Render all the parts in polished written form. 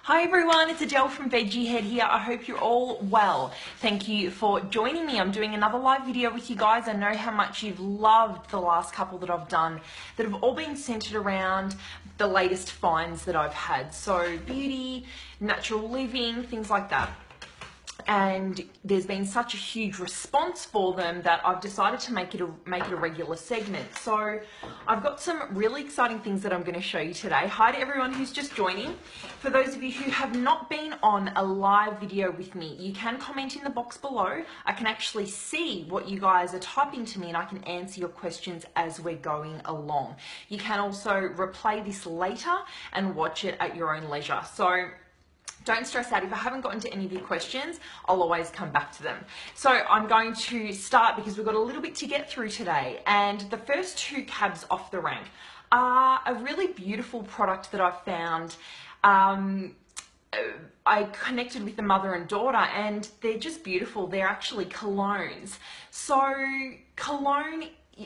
Hi everyone, it's Adele from Veggie Head here. I hope you're all well. Thank you for joining me. I'm doing another live video with you guys. I know how much you've loved the last couple that I've done that have all been centered around the latest finds that I've had. So beauty, natural living, things like that. And there's been such a huge response for them that I've decided to make it a regular segment. So I've got some really exciting things that I'm going to show you today. Hi to everyone who's just joining. For those of you who have not been on a live video with me, you can comment in the box below. I can actually see what you guys are typing to me and I can answer your questions as we're going along. You can also replay this later and watch it at your own leisure. So don't stress out. If I haven't gotten to any of your questions, I'll always come back to them. So I'm going to start because we've got a little bit to get through today. And the first two cabs off the rank are a really beautiful product that I've found. I connected with the mother and daughter and they're just beautiful. They're actually colognes. So cologne,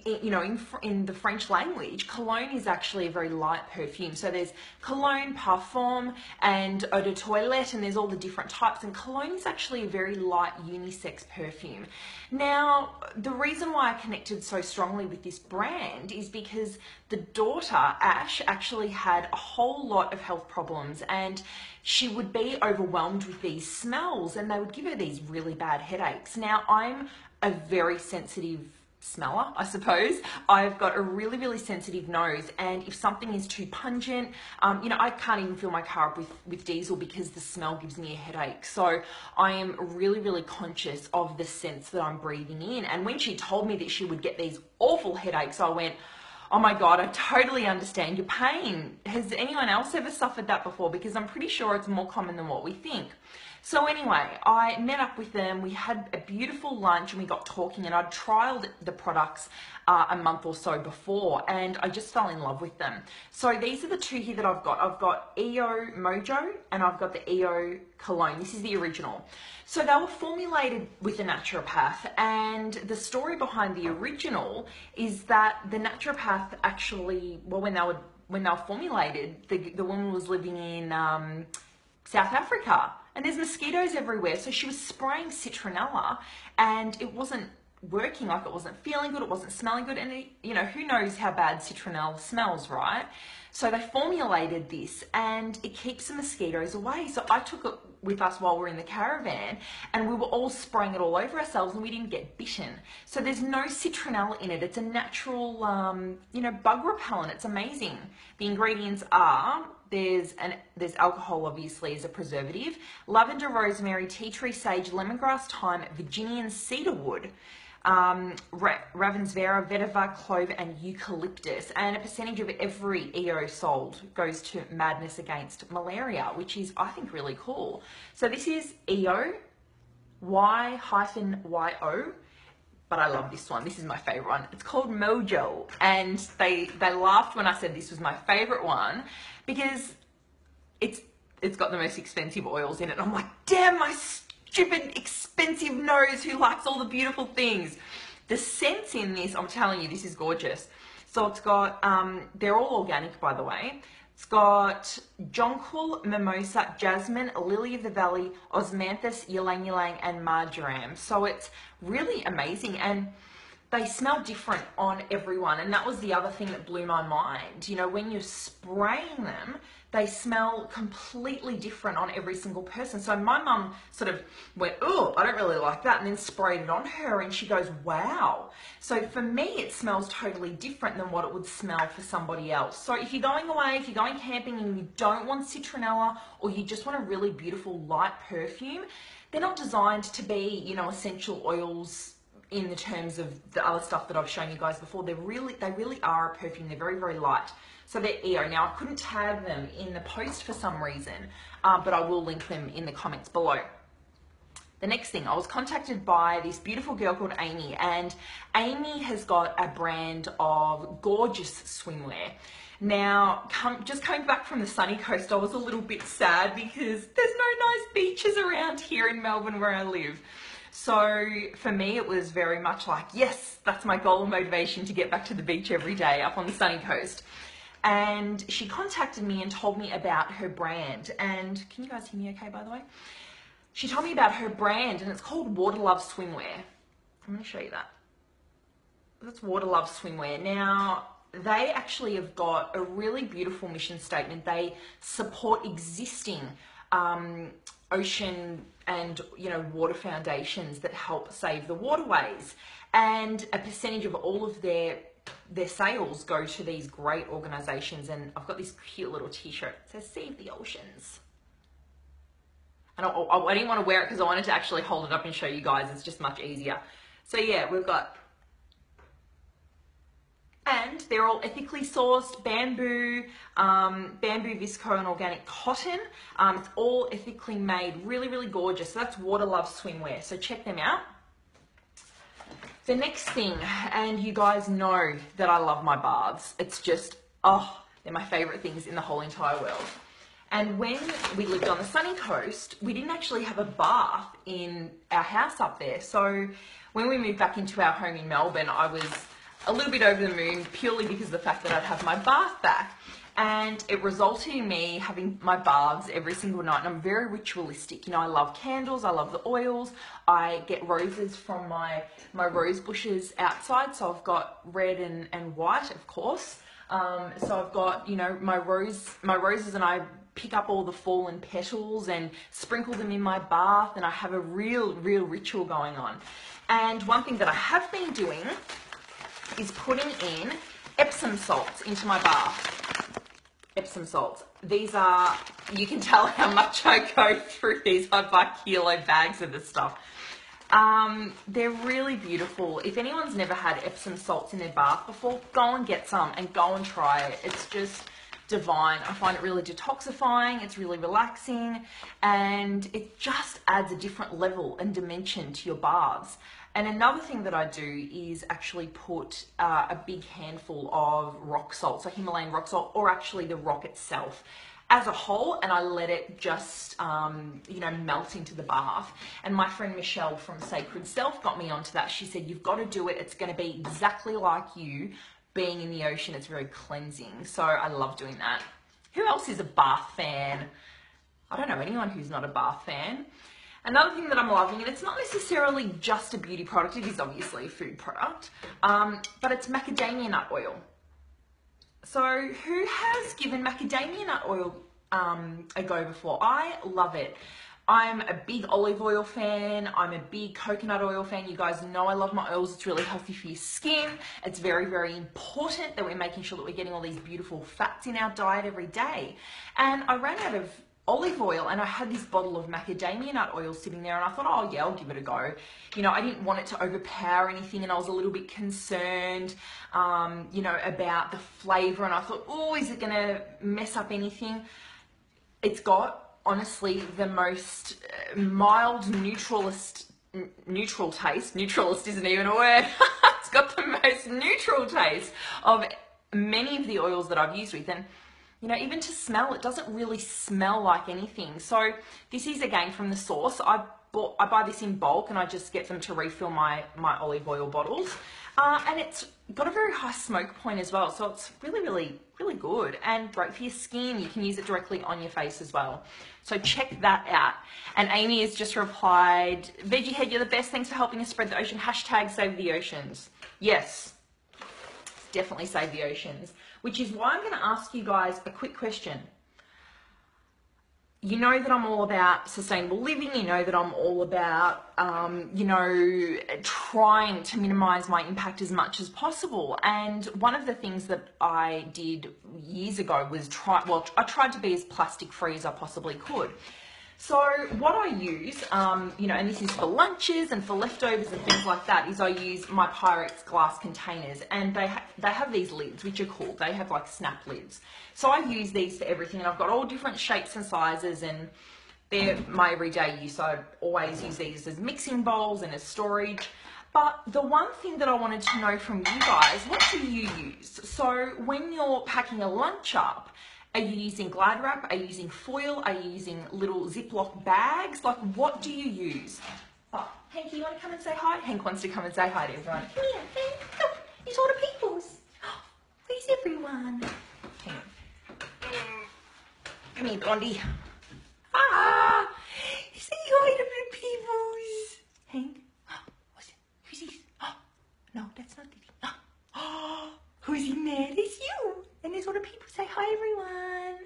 you know, in the French language, cologne is actually a very light perfume. So there's cologne, parfum, and eau de toilette, and there's all the different types. And cologne is actually a very light unisex perfume. Now, the reason why I connected so strongly with this brand is because the daughter, Ash, actually had a whole lot of health problems and she would be overwhelmed with these smells and they would give her these really bad headaches. Now, I'm a very sensitive smeller, I suppose. I've got a really, really sensitive nose, and if something is too pungent, you know, I can't even fill my car up with diesel because the smell gives me a headache. So I am really, really conscious of the scents that I'm breathing in. And when she told me that she would get these awful headaches, I went, oh my God, I totally understand your pain. Has anyone else ever suffered that before? Because I'm pretty sure it's more common than what we think. So anyway, I met up with them, we had a beautiful lunch and we got talking, and I'd trialed the products a month or so before and I just fell in love with them. So these are the two here that I've got. I've got EO Mojo and I've got the EO Cologne. This is the original. So they were formulated with a naturopath, and the story behind the original is that the naturopath actually, well, when they were formulated, the woman was living in South Africa. And there's mosquitoes everywhere. So she was spraying citronella and it wasn't working, like it wasn't feeling good, it wasn't smelling good. And you know, who knows how bad citronella smells, right? So they formulated this and it keeps the mosquitoes away. So I took it with us while we were in the caravan and we were all spraying it all over ourselves and we didn't get bitten. So there's no citronella in it. It's a natural, you know, bug repellent. It's amazing. The ingredients are, there's alcohol, obviously, as a preservative, lavender, rosemary, tea tree, sage, lemongrass, thyme, Virginian cedarwood, Ravensvera, vetiver, clove, and eucalyptus. And a percentage of every EO sold goes to Madness Against Malaria, which is, I think, really cool. So this is EO, Y-Y-O. But I love this one. This is my favorite one. It's called Mojo. And they laughed when I said this was my favorite one because it's got the most expensive oils in it. And I'm like, damn, my stupid expensive nose who likes all the beautiful things. The scents in this, I'm telling you, this is gorgeous. So it's got, they're all organic, by the way. It's got jonquil, mimosa, jasmine, lily of the valley, osmanthus, ylang ylang, and marjoram. So it's really amazing, and they smell different on everyone. And that was the other thing that blew my mind. You know, when you're spraying them, they smell completely different on every single person. So my mum sort of went, oh, I don't really like that, and then sprayed it on her, and she goes, wow. So for me, it smells totally different than what it would smell for somebody else. So if you're going away, if you're going camping and you don't want citronella, or you just want a really beautiful light perfume, they're not designed to be, you know, essential oils in the terms of the other stuff that I've shown you guys before. They really are a perfume. They're very, very light. So they're EO. Now, I couldn't tag them in the post for some reason, but I will link them in the comments below. The next thing, I was contacted by this beautiful girl called Amy, and Amy has got a brand of gorgeous swimwear. Now, just coming back from the sunny coast, I was a little bit sad because there's no nice beaches around here in Melbourne where I live. So for me, it was very much like, yes, that's my goal and motivation to get back to the beach every day up on the sunny coast. and she contacted me and told me about her brand. And can you guys hear me okay, by the way? She told me about her brand, and it's called Waterlove Swimwear. I'm going to show you that. That's Waterlove Swimwear. Now, they actually have got a really beautiful mission statement. They support existing ocean and water foundations that help save the waterways, and a percentage of all of their sales go to these great organizations. And I've got this cute little t-shirt that says Save the Oceans, and I didn't want to wear it because I wanted to actually hold it up and show you guys. It's just much easier. So yeah, we've got, and they're all ethically sourced bamboo, bamboo visco and organic cotton. It's all ethically made, really, really gorgeous. So that's Waterlove Swimwear. So check them out. The next thing, and you guys know that I love my baths. It's just, oh, they're my favorite things in the whole entire world. And when we lived on the sunny coast, we didn't actually have a bath in our house up there. So when we moved back into our home in Melbourne, I was a little bit over the moon purely because of the fact that I'd have my bath back. And it resulted in me having my baths every single night. And I'm very ritualistic. I love candles, I love the oils. I get roses from my rose bushes outside. So I've got red and white, of course. So I've got, my roses, and I pick up all the fallen petals and sprinkle them in my bath, and I have a real ritual going on. And one thing that I have been doing is putting in Epsom salts into my bath. Epsom salts. These are, you can tell how much I go through these. I buy kilo bags of this stuff. They're really beautiful. If anyone's never had Epsom salts in their bath before, go and get some and go and try it. It's just divine. I find it really detoxifying. It's really relaxing, and it just adds a different level and dimension to your baths. And another thing that I do is actually put a big handful of rock salt, so Himalayan rock salt, or actually the rock itself as a whole, and I let it just, melt into the bath. And my friend Michelle from Sacred Self got me onto that. She said, you've got to do it. It's going to be exactly like you being in the ocean. It's very cleansing. So I love doing that. Who else is a bath fan? I don't know anyone who's not a bath fan. Another thing that I'm loving, and it's not necessarily just a beauty product, it is obviously a food product, but it's macadamia nut oil. So who has given macadamia nut oil a go before? I love it. I'm a big olive oil fan. I'm a big coconut oil fan. You guys know I love my oils. It's really healthy for your skin. It's very, very important that we're making sure that we're getting all these beautiful fats in our diet every day. And I ran out of olive oil, and I had this bottle of macadamia nut oil sitting there, and I thought, oh yeah, I'll give it a go. I didn't want it to overpower anything, and I was a little bit concerned, about the flavor, and I thought, oh, is it gonna mess up anything? It's got, honestly, the most mild neutral taste. Neutralist isn't even a word. It's got the most neutral taste of many of the oils that I've used with, and even to smell, it doesn't really smell like anything. So this is, again, from the source. I buy this in bulk, and I just get them to refill my olive oil bottles. And it's got a very high smoke point as well. So it's really, really, really good and great for your skin. You can use it directly on your face as well. So check that out. And Amy has just replied, Veggie Head, you're the best. Thanks for helping us spread the ocean. Hashtag save the oceans. Yes, definitely save the oceans. Which is why I'm going to ask you guys a quick question. You know that I'm all about sustainable living. You know that I'm all about, trying to minimize my impact as much as possible. And one of the things that I did years ago was I tried to be as plastic free as I possibly could. So what I use, and this is for lunches and for leftovers and things like that, is I use my Pyrex glass containers, and they have these lids, which are cool. They have like snap lids. So I use these for everything, and I've got all different shapes and sizes, and they're my everyday use. I always use these as mixing bowls and as storage. But the one thing that I wanted to know from you guys, what do you use? So when you're packing a lunch up, are you using Glad wrap? Are you using foil? Are you using little Ziploc bags? Like, what do you use? Oh, Hank, you want to come and say hi? Hank wants to come and say hi to everyone. Come here, Hank. Oh, it's all the peoples. Oh, where's everyone? Hang Come here, Blondie. Ah! Say hi to the peoples. Hank? What's it? Who's this? Oh, no, that's not Diddy. Oh, who's in there? It's you. And there's all the people. Say hi, everyone.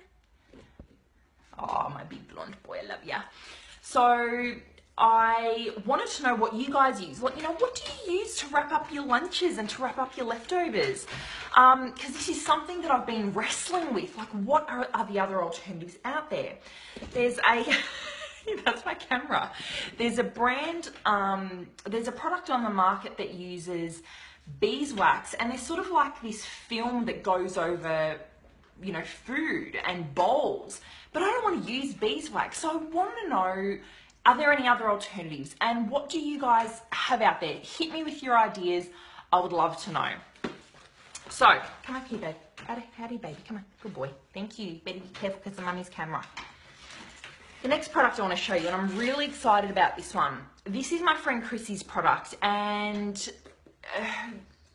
Oh, my big blonde boy, I love ya. So I wanted to know what you guys use. What do you use to wrap up your lunches and to wrap up your leftovers? Because this is something that I've been wrestling with. Like, what are the other alternatives out there? There's a, that's my camera. There's a brand, there's a product on the market that uses beeswax, and there's sort of like this film that goes over, food and bowls. But I don't want to use beeswax, so I want to know, are there any other alternatives? And what do you guys have out there? Hit me with your ideas. I would love to know. So, come up here, babe. Howdy, baby. Come on. Good boy. Thank you. Better be careful because of Mummy's camera. The next product I want to show you, and I'm really excited about this one. This is my friend Chrissy's product, and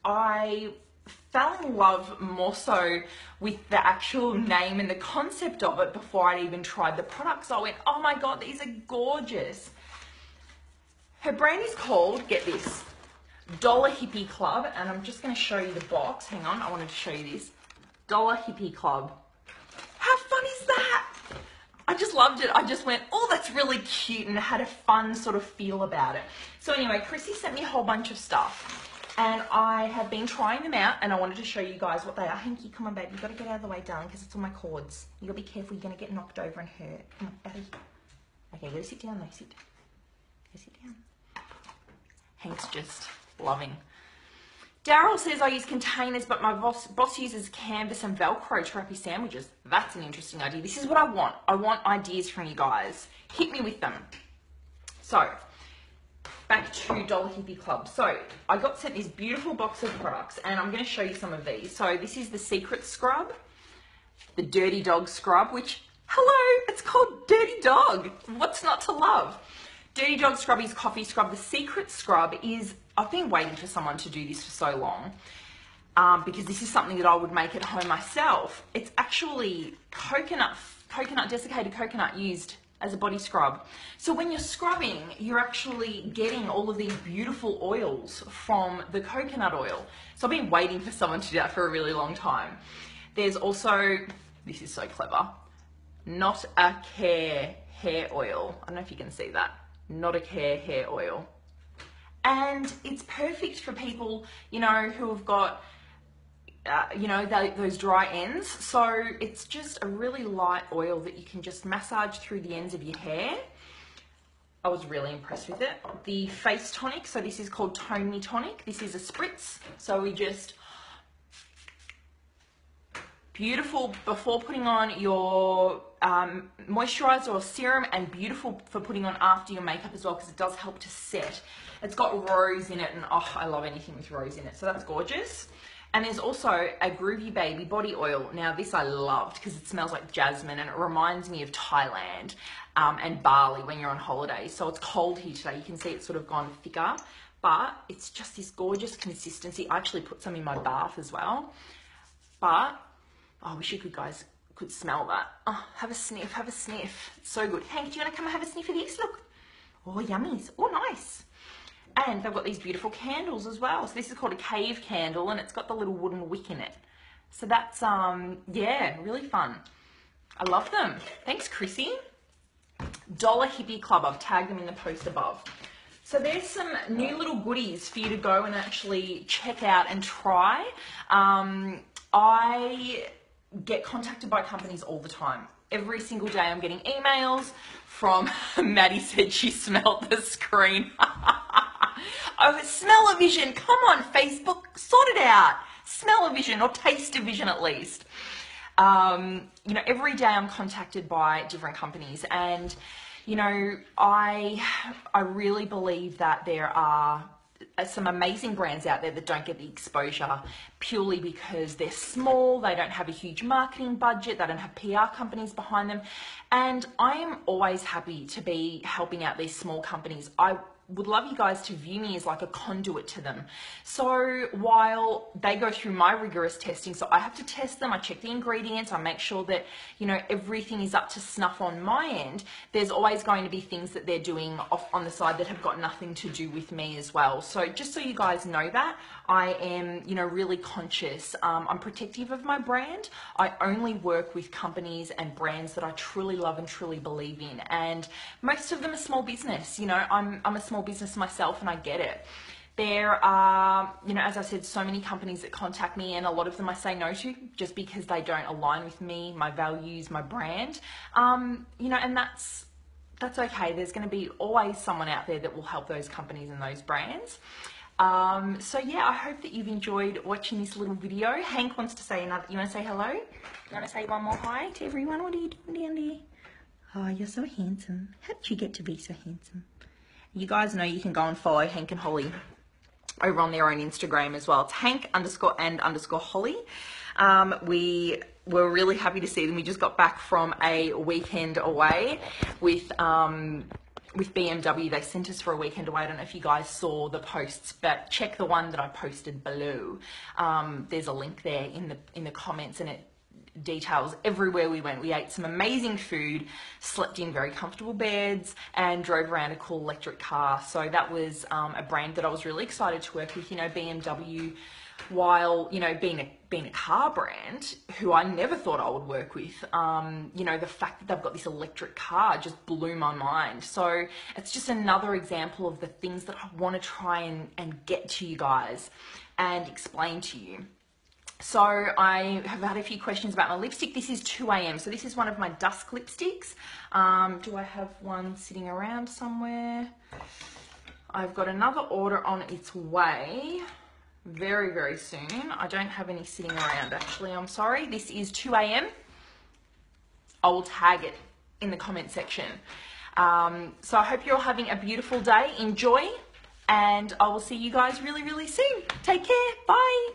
I fell in love more so with the actual name and the concept of it before I'd even tried the product. So I went, oh my God, these are gorgeous. Her brand is called, get this, Hippy Club, and I'm just going to show you the box. Hang on, I wanted to show you this. Hippy Club. How fun is that? I just loved it. I just went, oh, that's really cute, and it had a fun sort of feel about it. So anyway, Chrissy sent me a whole bunch of stuff. And I have been trying them out, and I wanted to show you guys what they are. Hanky, come on, babe. You've got to get out of the way, darling, because it's on my cords. You've got to be careful. You're going to get knocked over and hurt. Come on, Abby. Okay, go sit down, though. Sit. Go sit down. Hank's just loving. Daryl says I use containers, but my boss uses canvas and Velcro to wrap his sandwiches. That's an interesting idea. This is what I want. I want ideas from you guys. Hit me with them. So, back to Hippy Club. So I got sent this beautiful box of products, and I'm going to show you some of these. So this is the Secret Scrub, the Dirty Dog Scrub, which, hello, it's called Dirty Dog. What's not to love? Dirty Dog Scrub is coffee scrub. The Secret Scrub is, I've been waiting for someone to do this for so long, because this is something that I would make at home myself. It's actually desiccated coconut used as a body scrub. So when you're scrubbing, you're actually getting all of these beautiful oils from the coconut oil. So I've been waiting for someone to do that for a really long time. There's also, this is so clever, Not a Care hair oil. I don't know if you can see that. Not a Care hair oil. And it's perfect for people, who have got those dry ends. So it's just a really light oil that you can just massage through the ends of your hair. I was really impressed with it. The face tonic, so this is called Tone Me Tonic. This is a spritz. So we just, beautiful before putting on your moisturizer or serum, and beautiful for putting on after your makeup as well, because it does help to set. It's got rose in it, and oh, I love anything with rose in it. So that's gorgeous. And there's also a Groovy Baby body oil. Now this I loved because it smells like jasmine, and it reminds me of Thailand and Bali when you're on holiday. So it's cold here today. You can see it's sort of gone thicker, but it's just this gorgeous consistency. I actually put some in my bath as well. But, oh, I wish you guys could smell that. Oh, have a sniff, have a sniff. It's so good. Hank, do you want to come and have a sniff of this? Look. Oh, yummies. Oh, nice. And they've got these beautiful candles as well. So this is called a cave candle, and it's got the little wooden wick in it. So that's, yeah, really fun. I love them. Thanks, Chrissy. Hippy Club. I've tagged them in the post above. So there's some new little goodies for you to go and actually check out and try. I get contacted by companies all the time. Every single day I'm getting emails from, Maddie said she smelled the screen. Oh, smell-o-vision. Come on, Facebook, sort it out. Smell-o-vision, or taste-o-vision at least. Every day I'm contacted by different companies, and, I really believe that there are some amazing brands out there that don't get the exposure purely because they're small, they don't have a huge marketing budget, they don't have PR companies behind them. And I am always happy to be helping out these small companies. I would love you guys to view me as like a conduit to them. So while they go through my rigorous testing, so I have to test them, I check the ingredients, I make sure that, you know, everything is up to snuff on my end, there's always going to be things that they're doing off on the side that have got nothing to do with me as well. So just so you guys know that, I am, you know, really conscious. I'm protective of my brand. I only work with companies and brands that I truly love and truly believe in. And most of them are small business. You know, I'm a small business myself and I get it. There are, you know, as I said, so many companies that contact me, and a lot of them I say no to just because they don't align with me, my values, my brand. You know, and that's okay. There's going to be always someone out there that will help those companies and those brands. So yeah, I hope that you've enjoyed watching this little video. Hank wants to say another, you want to say hello? You want to say one more hi to everyone? What are you doing down there? Oh, you're so handsome. How did you get to be so handsome? You guys know you can go and follow Hank and Holly over on their own Instagram as well. It's Hank_and_Holly. We were really happy to see them. We just got back from a weekend away with BMW. They sent us for a weekend away. I don't know if you guys saw the posts, but check the one that I posted below. There's a link there in the comments, and it details everywhere we went. We ate some amazing food, slept in very comfortable beds, and drove around a cool electric car. So that was a brand that I was really excited to work with. You know, BMW, while, you know, being a car brand who I never thought I would work with, you know, the fact that they've got this electric car just blew my mind. So it's just another example of the things that I want to try and get to you guys and explain to you. So I have had a few questions about my lipstick. This is 2 AM, so this is one of my dusk lipsticks. Do I have one sitting around somewhere? I've got another order on its way very, very soon. I don't have any sitting around, actually. I'm sorry. This is 2 AM. I will tag it in the comment section. So I hope you're all having a beautiful day. Enjoy, and I will see you guys really, really soon. Take care. Bye.